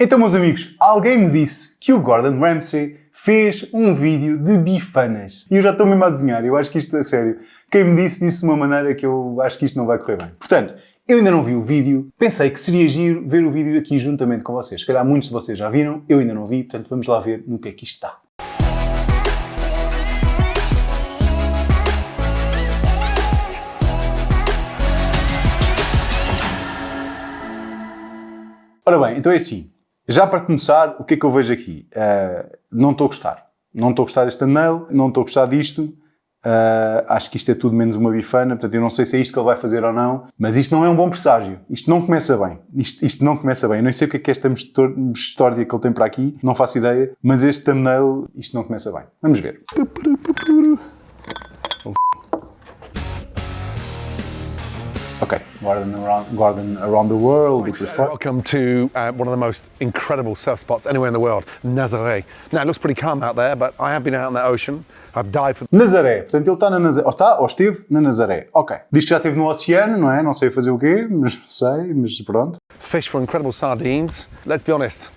Então, meus amigos, alguém me disse que o Gordon Ramsay fez um vídeo de bifanas. E eu já estou mesmo a adivinhar. Eu acho que isto é sério. Quem me disse de uma maneira que eu acho que isto não vai correr bem. Portanto, eu ainda não vi o vídeo. Pensei que seria giro ver o vídeo aqui juntamente com vocês. Se calhar muitos de vocês já viram. Eu ainda não vi. Portanto, vamos lá ver no que é que isto está. Ora bem, então é assim. Já para começar, o que é que eu vejo aqui? Não estou a gostar. Não estou a gostar deste thumbnail, não estou a gostar disto. Acho que isto é tudo menos uma bifana, portanto eu não sei se é isto que ele vai fazer ou não, mas isto não é um bom presságio. Isto não começa bem. Isto não começa bem. Eu nem sei o que é esta história que ele tem para aqui, não faço ideia, mas este thumbnail, isto não começa bem. Vamos ver. Okay, Gordon around the world. Welcome to one of the most incredible surf spots anywhere in the world, Nazaré. Now it looks pretty calm out there, but I have been out in the ocean. I've dived for... Nazaré, portanto ele está na Nazaré, ou esteve na Nazaré. Ok. Diz que já esteve no oceano, não é? Não sei fazer o quê, mas pronto. Fish for incredible sardines. Let's be honest,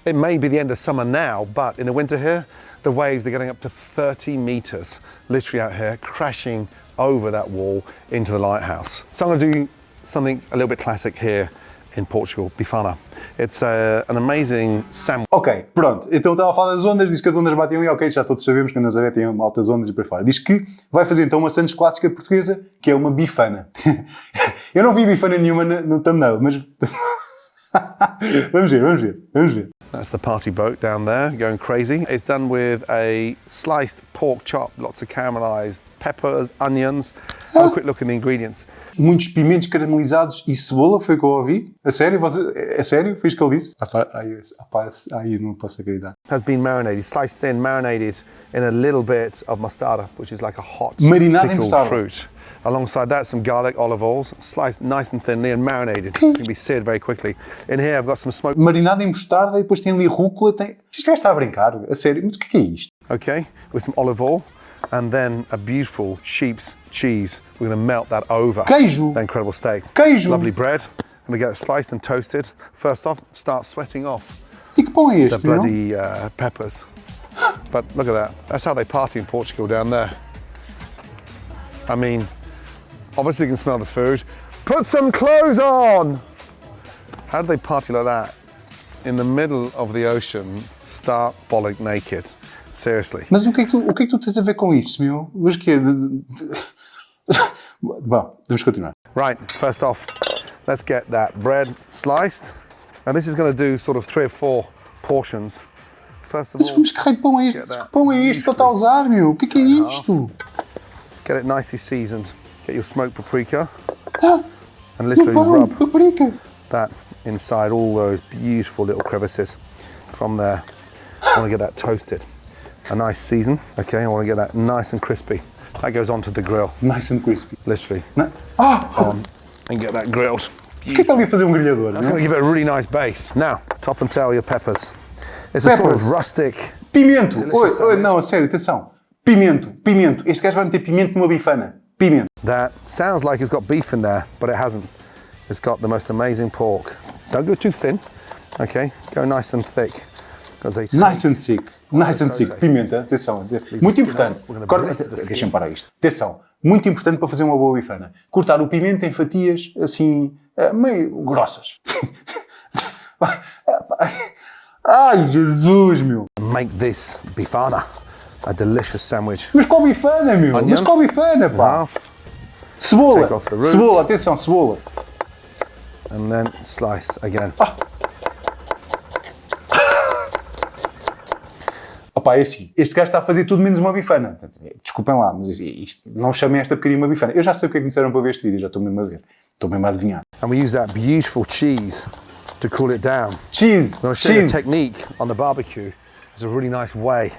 it may be the end of summer now, but in the winter here, the waves are getting up to 30 meters, literally out here, crashing over that wall into the lighthouse. So I'm going to do something a little bit classic here in Portugal, Bifana. It's an amazing sandwich. Ok, pronto. Então estava a falar das ondas, diz que as ondas batem ali, ok, já todos sabemos que a Nazaré tem altas ondas e por aí fora. Diz que vai fazer então uma sandes clássica portuguesa, que é uma bifana. Eu não vi bifana nenhuma no thumbnail, mas... vamos ver. That's the party boat down there, going crazy. It's done with a sliced pork chop, lots of caramelized peppers, onions. Have a quick look at the ingredients. Muitos pimentos caramelizados e cebola, foi o que eu ouvi. A sério? É sério? Foi isto que ele disse? Eu não posso acreditar. Has been marinated, sliced thin, marinated in a little bit of mostarda, which is like a hot Marinado em pickled mostarda. fruit. Alongside that, some garlic, olive oils, sliced nice and thinly and marinated. It's going to be seared very quickly. In here, I've got some smoked... Marinado em mostarda e depois tem ali rúcula. Isto já está a brincar? A sério? Mas o que é isto? Okay, with some olive oil and then a beautiful sheep's cheese. We're going to melt that over. Queijo! The incredible steak. Queijo! Lovely bread. I'm going to get it sliced and toasted. First off, start sweating off E que pão é este, the bloody peppers. But look at that. That's how they party in Portugal down there. I mean, obviously you can smell the food. Put some clothes on! How do they party like that? In the middle of the ocean, stark bollock naked. Seriously. Mas o que é que tu tens a ver com isso, meu? Mas o que é? Bom, vamos continuar. Right, first off, let's get that bread sliced. And this is going to do sort of 3 or 4 portions. First of all, Mas que raio de pão é este? Que pão é este que ele está a usar, meu? O que é isto? get it nicely seasoned. Get your smoked paprika. Ah, And literally rub paprika. that inside all those beautiful little crevices from there. I want to get that toasted. A nice season, okay? I want to get that nice and crispy. That goes onto the grill. Nice and crispy. Literally. On And get that grilled. O que está ali a fazer grelhador? That's going to give it a really nice base. Now, top and tail your peppers. It's a sort of rustic... Pimento! Oi, não, a sério, atenção. Pimento. Este gajo vai meter pimento numa bifana. Pimento. That sounds like it's got beef in there, but it hasn't. It's got the most amazing pork. Don't go too thin, okay? Go nice and thick. Nice and thick. Pimenta, atenção. Muito importante. Deixa-me parar isto. Atenção. Muito importante para fazer uma boa bifana. Cortar o pimento em fatias, assim, meio grossas. Ai, Jesus, meu. Make this bifana a delicious sandwich. Mas qual bifana, meu? Onions. Mas qual bifana, pá? Now, Cebola. take off the roots. Cebola, atenção, cebola. And then slice again. Opa, é assim, este gajo está a fazer tudo menos uma bifana. Desculpem lá, mas isto, não chamem esta porcaria uma bifana. Eu já sei o que é que me disseram para ver este vídeo, já estou mesmo a ver. Estou mesmo a adivinhar. And we use that beautiful cheese to cool it down. Cheese! I'm going to show you a technique on the barbecue. It's a really nice way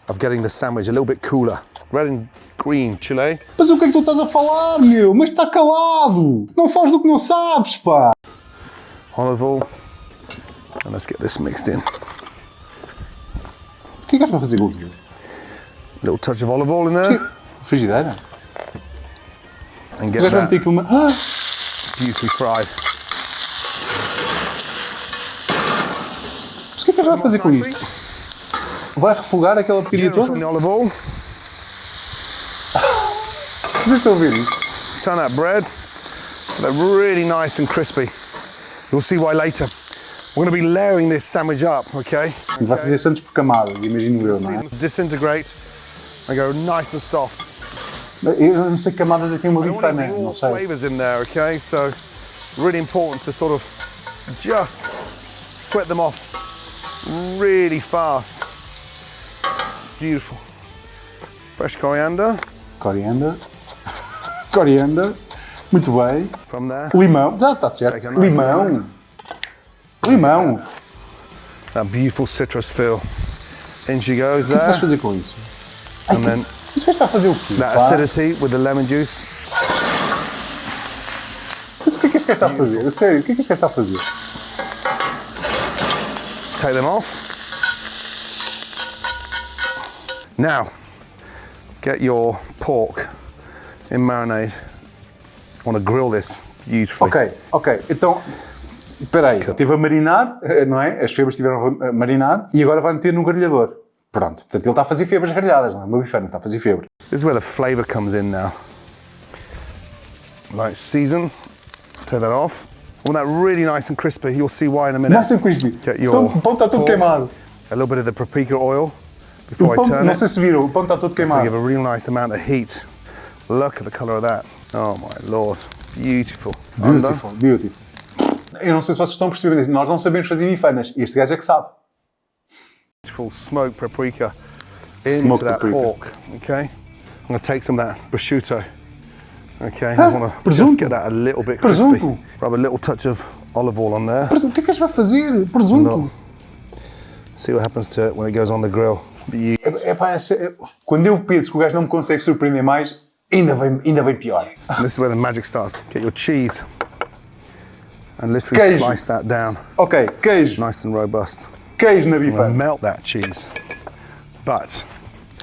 of getting the sandwich a little bit cooler. Red and green chili. Mas o que é que tu estás a falar, meu? Mas está calado! Não fales do que não sabes, pá! Olive oil. And let's get this mixed in. O que é que vais fazer com aquilo? Little touch of olive oil in there. Frigideira? And O get gajo vai that meter aquilo... beautifully fried. Mas o que é que ele vai fazer com isto? Vai refogar aquela porcaria toda? On the olive oil. Vocês estão a ver isto? Turn that bread. They're really nice and crispy. You'll see why later. We're going to be layering this sandwich up, okay? Vai fazer santos por camadas, imagino eu, não é? Disintegrate and go nice and soft. Eu não sei que camadas é que tem uma bifana, All não sei. flavors in there, okay? So really important to sort of just sweat them off really fast. Beautiful. Fresh coriander. Coriander. Coriander. Muito bem. From there. Limão. Já está certo. Limão. Limão. That beautiful citrus feel. In she goes O que é que vais there. fazer com isso? And then Isso está a fazer o quê? that Pá? acidity with the lemon juice. Mas o que é que este gajo está a fazer? A sério, o que é que este gajo está a fazer? Take them off. Now, get your pork in marinade. I want to grill this beautifully. Ok. Então, espera aí. Esteve a marinar, não é? As febras estiveram a marinar e agora vai meter no grelhador. Pronto. Portanto, ele está a fazer febras grelhadas, não é? Uma bifana está a fazer febre. This is where the flavour comes in now. Like season, take that off. I want that really nice and crispy. You'll see why in a minute. Nice and crispy. Get your Então, o pão está todo pork, queimado. A little bit of the paprika oil O before I pão, turn não it. sei se viram, o pão está todo It's going to give queimado. a real nice amount of heat. Look at the colour of that. Oh my lord, beautiful. Beautiful, beautiful. Eu não sei se vocês estão percebendo, nós não sabemos fazer bifanas. Este gajo é que sabe. Beautiful smoked paprika into Smoked that paprika. pork. Okay, I'm going to take some of that prosciutto. Okay, I Ah, want to presunto. just get that a little bit crispy. Presunto. Rub a little touch of olive oil on there. O que é que este vai fazer? Presunto. No. See what happens to it when it goes on the grill. Quando eu penso que o gajo não me consegue surpreender mais, ainda vem pior. This is where the magic starts. Get your cheese and literally Queijo. slice that down, Ok, queijo. nice and robust. Queijo na I'm gonna bifana. melt that cheese. But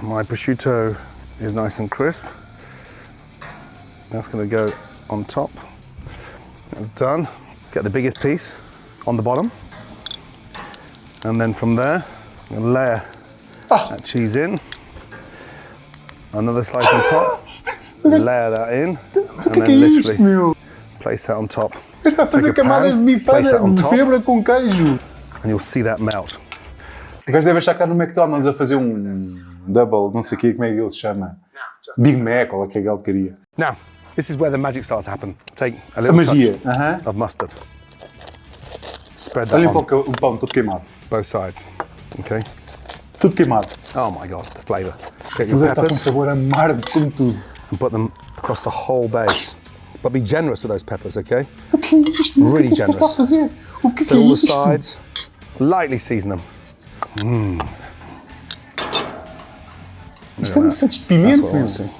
my prosciutto is nice and crisp. That's going to go on top. That's done. Let's get the biggest piece on the bottom. And then from there, I'm going to layer that cheese in. Another slice on top. Layer that in. And O que é then isto, literally meu? place that on top. Este está a Take fazer a pan, camadas de place bifana that on de top, febra com queijo. and you'll see that melt. O gajo deve achar que está no McDonald's a fazer um double, não sei o quê, como é que ele se chama? Big Mac, ou o que é que ele queria. Now, this is where the magic starts to happen. Take a A little magia. touch of mustard. Spread that Olhem on para o pão todo queimado. both sides. Okay. Tudo queimado. Oh my God, the flavour. Get your Tudo está com um peppers sabor amargo como tudo. and put them across the whole base. But be generous with those peppers, okay? O que é isto? meu? Really O que é que este gajo está a fazer? O que é Fill all the isto? sides. Lightly season them. Isto é um santos de That's pimenta, what I meu. want to see.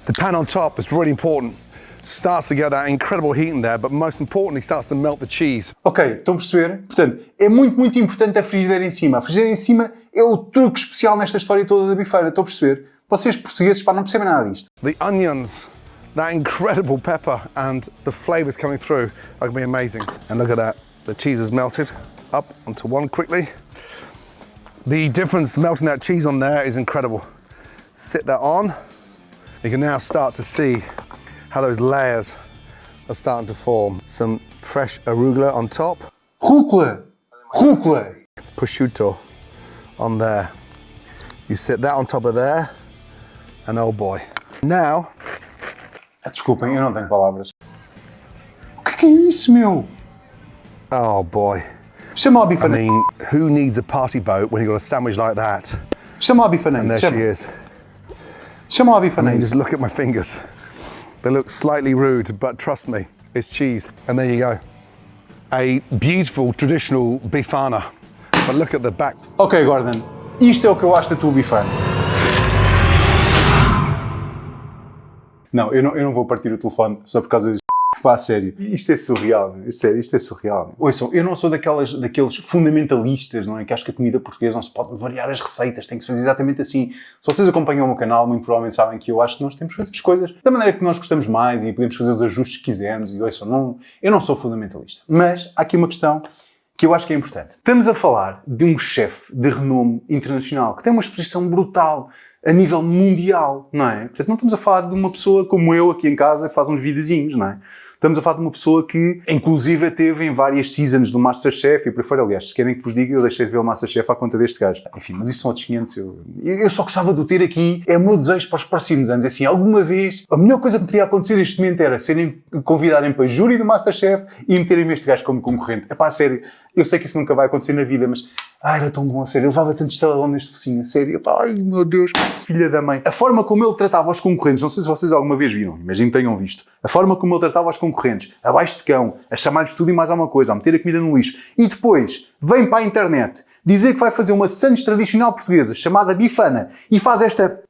The pan on top is really important. Starts to get that incredible heat in there, but most importantly, starts to melt the cheese. Ok, estão a perceber? Portanto, é muito importante a frigideira em cima. A frigideira em cima é o truque especial nesta história toda da bifeira. Estão a perceber? Vocês portugueses, pá, não percebem nada disto. The onions, that incredible pepper and the flavours coming through are going to be amazing. And look at that, the cheese is melted up onto one quickly. The difference melting that cheese on there is incredible. Sit that on. You can now start to see how those layers are starting to form. Some fresh arugula on top, Rúcula! Rúcula! prosciutto on there. You sit that on top of there, and oh boy. Now, Desculpem, eu não tenho palavras. O que é isso, meu? oh boy. Chama lá a I bifana. mean, who needs a party boat when you've got a sandwich like that? Chama lá a bifana. And there she is. Chama lá a I bifana. mean, just look at my fingers. They look slightly rude, but trust me, it's cheese. And there you go. A beautiful traditional Bifana. But look at the back. Ok, Gordon. Isto é o que eu acho da tua bifana. Não, eu não vou partir o telefone só por causa disto. Pá, a sério. Isto é surreal, meu. Sério, isto é surreal. Ouçam, eu não sou daqueles fundamentalistas, não é? Que acho que a comida portuguesa não se pode variar as receitas, tem que se fazer exatamente assim. Se vocês acompanham o meu canal, muito provavelmente sabem que eu acho que nós temos que fazer as coisas da maneira que nós gostamos mais e podemos fazer os ajustes que quisermos. E ouçam, eu não sou fundamentalista. Mas há aqui uma questão que eu acho que é importante. Estamos a falar de um chefe de renome internacional que tem uma exposição brutal a nível mundial, não é? Portanto, não estamos a falar de uma pessoa como eu aqui em casa que faz uns videozinhos, não é? Estamos a falar de uma pessoa que, inclusive, teve em várias seasons do Masterchef e por aí fora. Aliás, se querem que vos diga, eu deixei de ver o Masterchef à conta deste gajo. Enfim, mas isso são outros 500. Eu só gostava de o ter aqui. É o meu desejo para os próximos anos. É assim, alguma vez, a melhor coisa que podia acontecer neste momento era serem convidarem para júri do Masterchef e meterem este gajo como concorrente. É pá, a sério, eu sei que isso nunca vai acontecer na vida, mas era tão bom, a sério. Ele levava tanto estaladão neste focinho, a sério. Epá, ai, meu Deus, filha da mãe. A forma como ele tratava os concorrentes, não sei se vocês alguma vez viram, imagino que tenham visto. A forma como ele tratava os concorrentes, abaixo de cão, a chamar-lhes tudo e mais alguma coisa, a meter a comida no lixo. E depois vem para a internet dizer que vai fazer uma sandes tradicional portuguesa chamada Bifana e faz esta...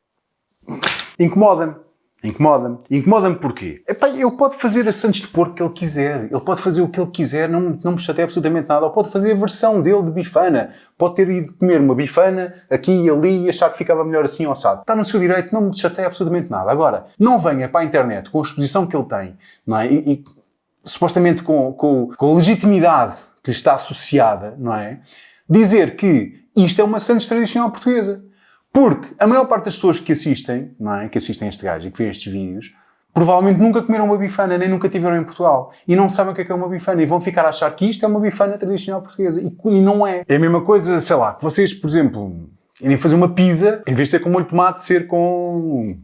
Incomoda-me. Incomoda-me. Incomoda-me porquê? Epá, ele pode fazer a sandes de porco que ele quiser. Ele pode fazer o que ele quiser, não me chateia absolutamente nada. Ou pode fazer a versão dele de bifana. Pode ter ido comer uma bifana aqui e ali e achar que ficava melhor assim ao assado. Está no seu direito, não me chateia absolutamente nada. Agora, não venha para a internet com a exposição que ele tem, não é? E supostamente com a legitimidade que lhe está associada, não é? Dizer que isto é uma sandes tradicional portuguesa. Porque a maior parte das pessoas que assistem, não é? Que assistem a este gajo e que veem estes vídeos, provavelmente nunca comeram uma bifana, nem nunca tiveram em Portugal. E não sabem o que é uma bifana. E vão ficar a achar que isto é uma bifana tradicional portuguesa. E não é. É a mesma coisa, sei lá, que vocês, por exemplo, irem fazer uma pizza, em vez de ser com molho de tomate, ser com...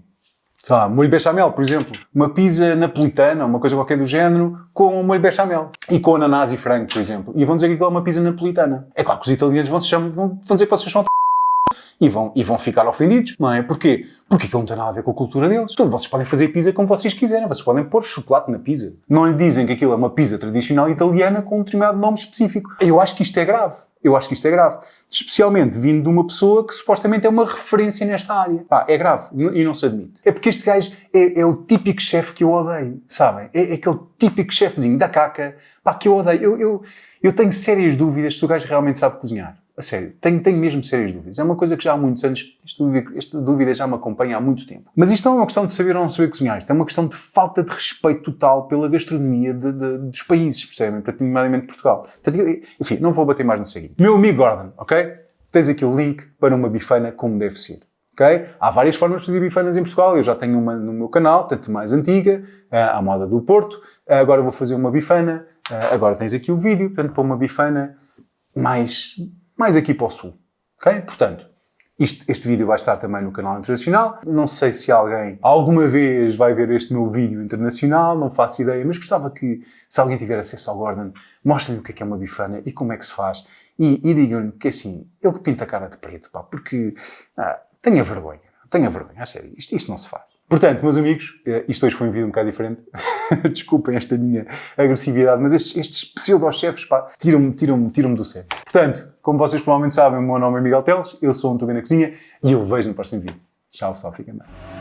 sei lá, molho bechamel, por exemplo. Uma pizza napolitana, uma coisa qualquer do género, com molho bechamel. E com ananás e frango, por exemplo. E vão dizer que aquilo é uma pizza napolitana. É claro que os italianos vão dizer que vocês são e vão ficar ofendidos, não é? Porquê? Porque aquilo não tem nada a ver com a cultura deles. Então, vocês podem fazer pizza como vocês quiserem. Vocês podem pôr chocolate na pizza. Não lhe dizem que aquilo é uma pizza tradicional italiana com um determinado nome específico. Eu acho que isto é grave. Eu acho que isto é grave. Especialmente vindo de uma pessoa que supostamente é uma referência nesta área. Pá, é grave e não se admite. É porque este gajo é o típico chefe que eu odeio, sabem? É aquele típico chefezinho da caca, pá, que eu odeio. Eu tenho sérias dúvidas se o gajo realmente sabe cozinhar. A sério, tenho mesmo sérias dúvidas. É uma coisa que já há muitos anos, esta dúvida já me acompanha há muito tempo. Mas isto não é uma questão de saber ou não saber cozinhar. Isto é uma questão de falta de respeito total pela gastronomia dos países, percebem? Portanto, nomeadamente Portugal. Portanto, enfim, não vou bater mais no seguinte. Meu amigo Gordon, ok? Tens aqui o link para uma bifana como deve ser. Okay? Há várias formas de fazer bifanas em Portugal. Eu já tenho uma no meu canal, tanto mais antiga, à moda do Porto. Agora vou fazer uma bifana. Agora tens aqui o vídeo, portanto, para uma bifana mais aqui para o sul. Ok? Portanto, este vídeo vai estar também no canal internacional. Não sei se alguém alguma vez vai ver este meu vídeo internacional, não faço ideia, mas gostava que, se alguém tiver acesso ao Gordon, mostrem-me o que é uma bifana e como é que se faz. E digam-lhe que assim, ele pinta a cara de preto, pá, porque tenha vergonha, a sério, isto não se faz. Portanto, meus amigos, isto hoje foi um vídeo um bocado diferente. Desculpem esta minha agressividade, mas estes pseudo-chefes, pá, tiram-me do sério. Portanto, como vocês provavelmente sabem, o meu nome é Miguel Teles, eu sou um Tuga na Cozinha e eu vejo no próximo vídeo. Tchau, pessoal, fiquem bem.